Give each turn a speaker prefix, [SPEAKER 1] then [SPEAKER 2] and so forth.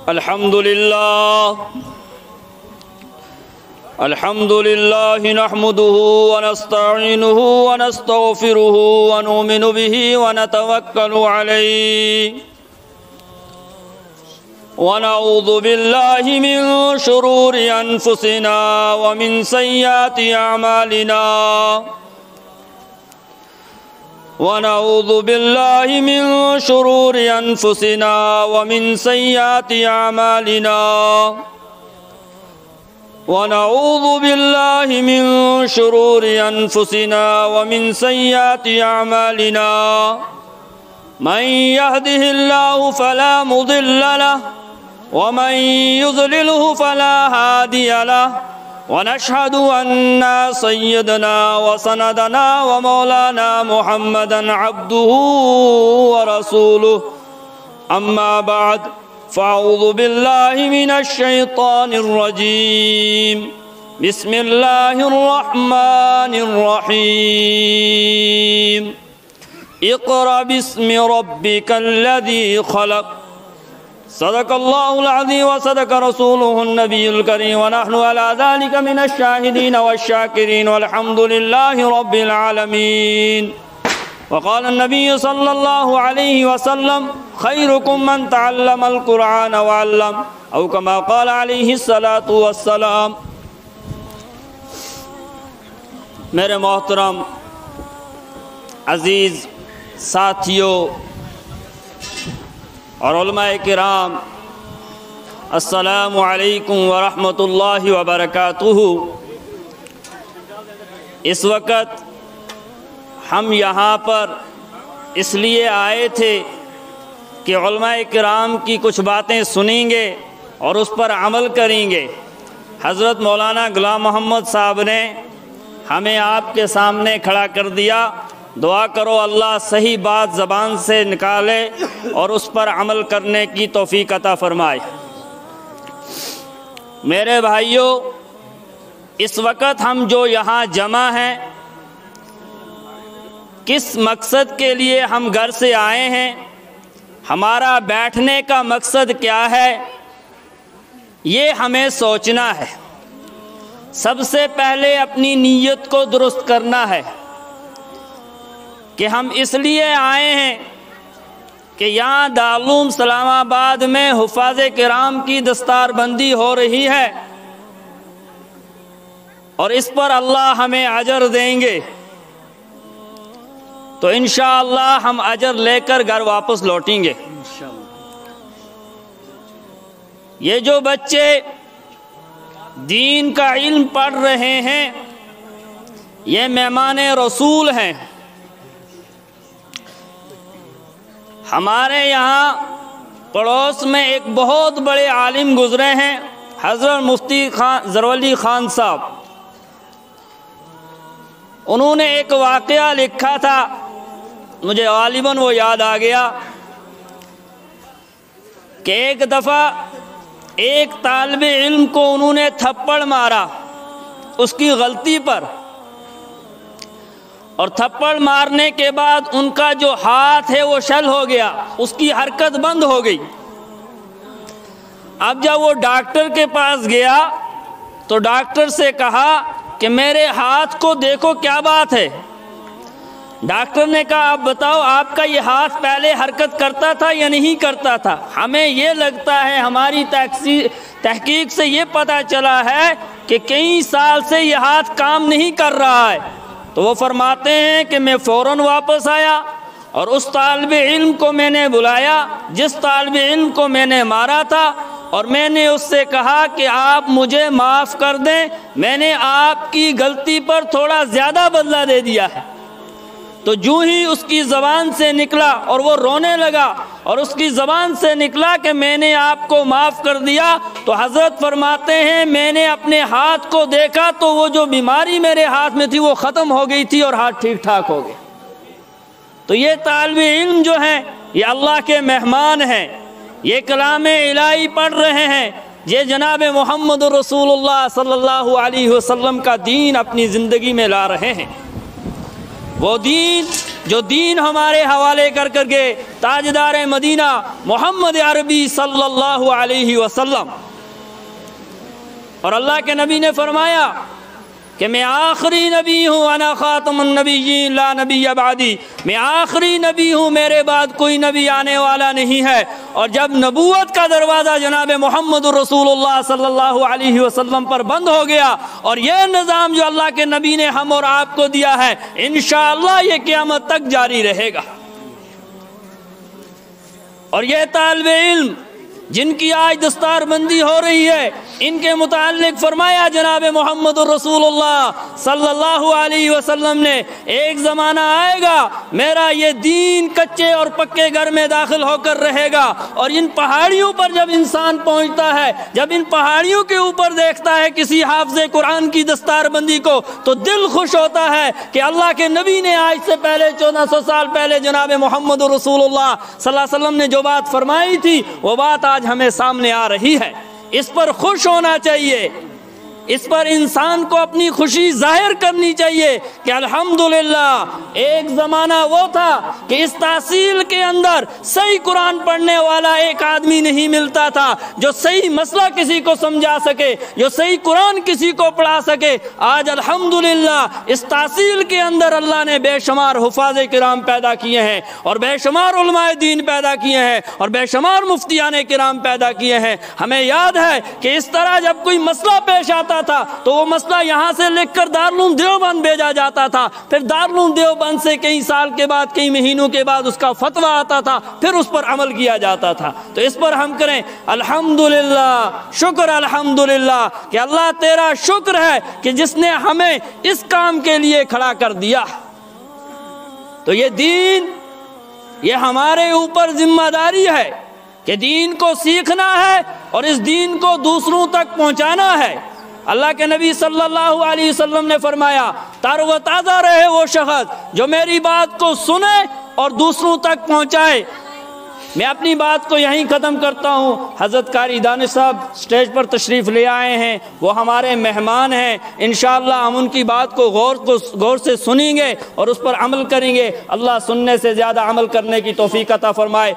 [SPEAKER 1] الحمد لله نحمده ونستعينه ونستغفره ونؤمن به ونتوكل عليه ونعوذ بالله من شرور أنفسنا ومن سيئات أعمالنا ونعوذ بالله من شرور أنفسنا ومن سيئات أعمالنا ونعوذ بالله من شرور أنفسنا ومن سيئات أعمالنا من يهده الله فلا مضل له ومن يضلله فلا هادي له ونشهد أن سيدنا وسندنا ومولانا محمدا عبده ورسوله أما بعد فأعوذ بالله من الشيطان الرجيم بسم الله الرحمن الرحيم اقرأ باسم ربك الذي خلق صدق الله العظيم وصدق رسوله النبي الكريم ونحن على ذلك من الشاهدين والشاكرين والحمد لله رب العالمين وقال النبي صلى الله عليه وسلم خيركم من تعلم القرآن وعلم او كما قال عليه الصلاة والسلام۔ میرے محترم عزیز ساتھیوں اور علماء کرام، السلام علیکم ورحمۃ اللہ وبرکاتہ۔ اس وقت ہم یہاں پر اس لیے آئے تھے کہ علماء کرام کی کچھ باتیں سنیں گے اور اس پر عمل کریں گے۔ حضرت مولانا غلام محمد صاحب نے ہمیں آپ کے سامنے کھڑا کر دیا۔ دعا کرو اللہ صحیح بات زبان سے نکالے اور اس پر عمل کرنے کی توفیق عطا فرمائے۔ میرے بھائیوں، اس وقت ہم جو یہاں جمع ہیں، کس مقصد کے لیے ہم گھر سے آئے ہیں، ہمارا بیٹھنے کا مقصد کیا ہے، یہ ہمیں سوچنا ہے۔ سب سے پہلے اپنی نیت کو درست کرنا ہے کہ ہم اس لیے آئے ہیں کہ یہاں دارالعلوم اسلام آباد میں حفاظ کرام کی دستار بندی ہو رہی ہے اور اس پر اللہ ہمیں اجر دیں گے، تو انشاءاللہ ہم اجر لے کر گھر واپس لوٹیں گے۔ یہ جو بچے دین کا علم پڑھ رہے ہیں، یہ مہمان رسول ہیں۔ ہمارے یہاں پڑوس میں ایک بہت بڑے عالم گزرے ہیں، حضرت مفتی زرولی خان صاحب۔ انہوں نے ایک واقعہ لکھا تھا، مجھے غالباً وہ یاد آ گیا کہ ایک دفعہ ایک طالب علم کو انہوں نے تھپڑ مارا اس کی غلطی پر، اور تھپڑ مارنے کے بعد ان کا جو ہاتھ ہے وہ شل ہو گیا، اس کی حرکت بند ہو گئی۔ اب جب وہ ڈاکٹر کے پاس گیا تو ڈاکٹر سے کہا کہ میرے ہاتھ کو دیکھو کیا بات ہے۔ ڈاکٹر نے کہا آپ بتاؤ آپ کا یہ ہاتھ پہلے حرکت کرتا تھا یا نہیں کرتا تھا؟ ہمیں یہ لگتا ہے، ہماری تحقیق سے یہ پتہ چلا ہے کہ کئی سال سے یہ ہاتھ کام نہیں کر رہا ہے۔ تو وہ فرماتے ہیں کہ میں فوراً واپس آیا اور اس طالب علم کو میں نے بلایا جس طالب علم کو میں نے مارا تھا، اور میں نے اس سے کہا کہ آپ مجھے معاف کر دیں، میں نے آپ کی غلطی پر تھوڑا زیادہ بدلہ دے دیا ہے۔ تو جو ہی اس کی زبان سے نکلا اور وہ رونے لگا اور اس کی زبان سے نکلا کہ میں نے آپ کو معاف کر دیا، تو حضرت فرماتے ہیں میں نے اپنے ہاتھ کو دیکھا تو وہ جو بیماری میرے ہاتھ میں تھی وہ ختم ہو گئی تھی اور ہاتھ ٹھیک ٹھاک ہو گیا۔ تو یہ طالب علم جو ہیں یہ اللہ کے مہمان ہیں، یہ کلام الہی پڑھ رہے ہیں، یہ جناب محمد رسول صلی اللہ علیہ وسلم کا دین اپنی زندگی میں لا رہے ہیں۔ وہ دین جو دین ہمارے حوالے کر کے تاجدار مدینہ محمد عربی صلی اللہ علیہ وسلم، اور اللہ کے نبی نے فرمایا کہ میں آخری نبی ہوں، انا خاتم النبیین لا نبی بعدی، میں آخری نبی ہوں، میرے بعد کوئی نبی آنے والا نہیں ہے۔ اور جب نبوت کا دروازہ جناب محمد رسول اللہ صلی اللہ علیہ وسلم پر بند ہو گیا، اور یہ نظام جو اللہ کے نبی نے ہم اور آپ کو دیا ہے انشاءاللہ یہ قیامت تک جاری رہے گا۔ اور یہ طالب علم جن کی آج دستار بندی ہو رہی ہے، ان کے متعلق فرمایا جناب محمد رسول اللہ صلی اللہ علیہ وسلم نے، ایک زمانہ آئے گا میرا یہ دین کچے اور پکے گھر میں داخل ہو کر رہے گا، اور ان پہاڑیوں پر جب انسان پہنچتا ہے، جب ان پہاڑیوں کے اوپر دیکھتا ہے کسی حافظ قرآن کی دستار بندی کو، تو دل خوش ہوتا ہے کہ اللہ کے نبی نے آج سے پہلے 1400 سال پہلے جناب محمد رسول اللہ صلی اللہ علیہ وسلم نے جو بات فرمائی تھی وہ بات آج ہمیں سامنے آ رہی ہے۔ اس پر خوش ہونا چاہیے، اس پر انسان کو اپنی خوشی ظاہر کرنی چاہیے کہ الحمدللہ ایک زمانہ وہ تھا کہ اس تحصیل کے اندر صحیح قرآن پڑھنے والا ایک آدمی نہیں ملتا تھا جو صحیح مسئلہ کسی کو سمجھا سکے، جو صحیح قرآن کسی کو پڑھا سکے۔ آج الحمدللہ اس تحصیل کے اندر اللہ نے بے شمار حفاظ کرام پیدا کیے ہیں، اور بے شمار علماء دین پیدا کیے ہیں، اور بے شمار مفتیان کرام پیدا کیے ہیں۔ ہمیں یاد ہے کہ اس طرح جب کوئی مسئلہ پیش آتا تھا تو وہ مسئلہ یہاں سے لکھ کر دارالعلوم دیوبند بھیجا جاتا تھا، پھر دارالعلوم دیوبند سے کئی سال کے بعد، کئی مہینوں کے بعد اس کا فتویٰ آتا تھا، پھر اس پر عمل کیا جاتا تھا۔ تو اس پر ہم کریں الحمدللہ، شکر الحمدللہ کہ اللہ تیرا شکر ہے کہ جس نے ہمیں اس کام کے لیے کھڑا کر دیا۔ تو یہ دین، یہ ہمارے اوپر ذمہ داری ہے کہ دین کو سیکھنا ہے اور اس دین کو دوسروں تک پہنچانا ہے۔ اللہ کے نبی صلی اللہ علیہ وسلم نے فرمایا تر و تازہ رہے وہ شخص جو میری بات کو سنے اور دوسروں تک پہنچائے۔ میں اپنی بات کو یہیں ختم کرتا ہوں۔ حضرت قاری دانش صاحب سٹیج پر تشریف لے آئے ہیں، وہ ہمارے مہمان ہیں، انشاءاللہ ہم ان کی بات کو غور سے سنیں گے اور اس پر عمل کریں گے۔ اللہ سننے سے زیادہ عمل کرنے کی توفیق عطا فرمائے۔